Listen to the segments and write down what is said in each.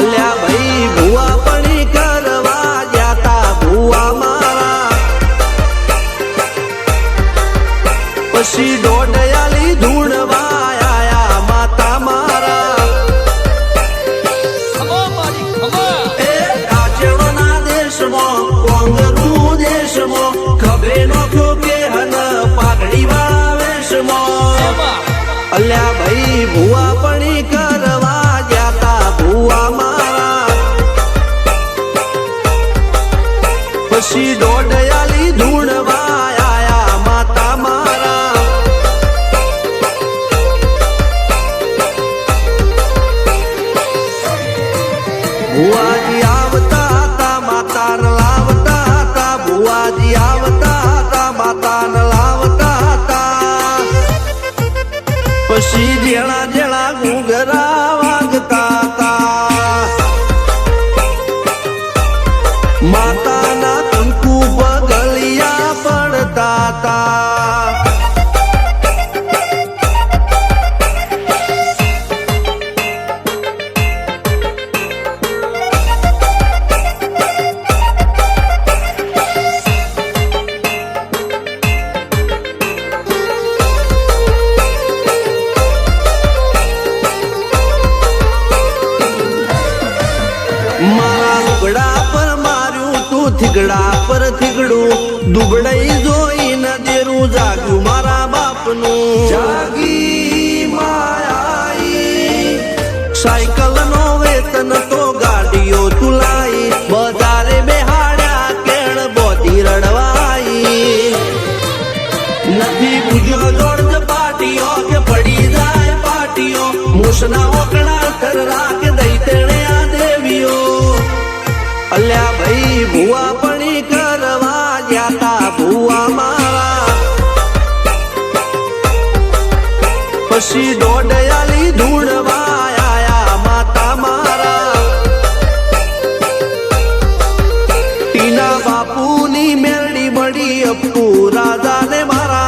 અલ્યા ભાઈ ભુવા પણી કરવા જાતા ભુવા મારા પછી દોડયાલી ધૂણવા આયા માતા મારા એ કાચેડોના દેશમાં કોંગરું દેશમાં ખભે નોખ્યો કે હન પાઘડી વાળા વેશમાં અલ્યા ભાઈ ભુવા પણી કરવા જાતા ભુવા મારા પછી દોડયાલી ધૂણવા આયા માતા મારા ભુવાજી આવતા હતા માતાને લાવતા હતા ભુવાજી આવતા હતા માતાને લાવતા હતા પછી જેણા જેણા ઘૂંઘરા વાગતા હતા માતાના કંકુ પગલિયા પડતા હતા મારા લુગડા પર માર્યું તું થીગડા પર થીગડું દુબળાઈ જોઈને દેરું જાગ્યું મારા બાપનું જાગી માયાઈ સાયકલ નો વેતન તો ગાડીઓ તુલાઈ બજારે બેહાડ્યા કેણ બોધી રડવાઈ નથી પૂજ્યો જોડ પાટીઓ કે પડી જાય પાટીઓ મૂસના ઓકડા થરરા કે દઈ તેણે આ દેવીઓ અલ્યા ભાઈ ભુવા પણી કરવા જાતા ભુવા મારા પછી દોડયાલી ધૂણવા આયા માતા મારા ટીના બાપુની મેરડી મળી અપ્પુ રાજાને મારા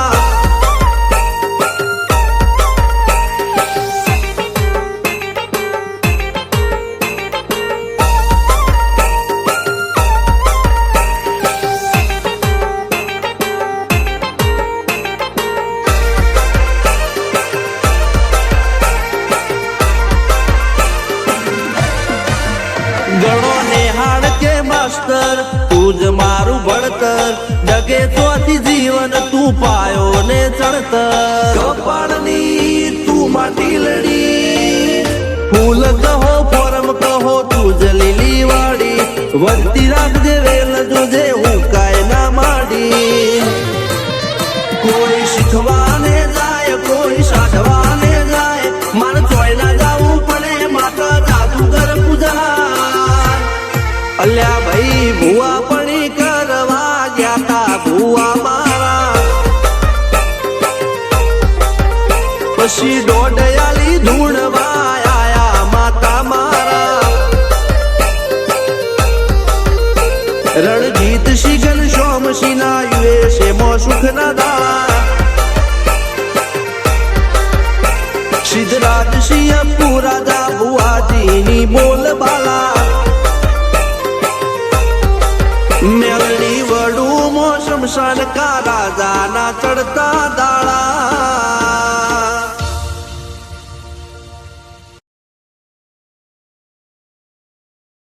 ગણો નેહાળ કે માસ્તર તું જ મારું ભણતર ડગે તોથી જીવન તું પાયો ને ચણતર કપાળની તું માટી લડી ફૂલ કહો ફોરમ કહો તું જ લીલી વાડી વધતી રાખજે વેલ જોજે હું કાય ના માડી કોઈ શીખવાને જાય કોઈ સાધવાને જાય મારે ચોય ના જાવું પડે માતા જાદુગર પૂજા અલ્યા ભાઈ ભુવા પણી કરવા જાતા ભુવા મારા પછી દોડયાલી ધૂણવા આયા માતા મારા રણજીત શિગન સોમસિંહ ના યુએસે મો સુખ ના દાળા સિદ્ધરાજ સિંહ પુરાદા ભુવાજીની બોલ બાલા મેલડી વડું મો શમશાન કા રાજા ના ચડતા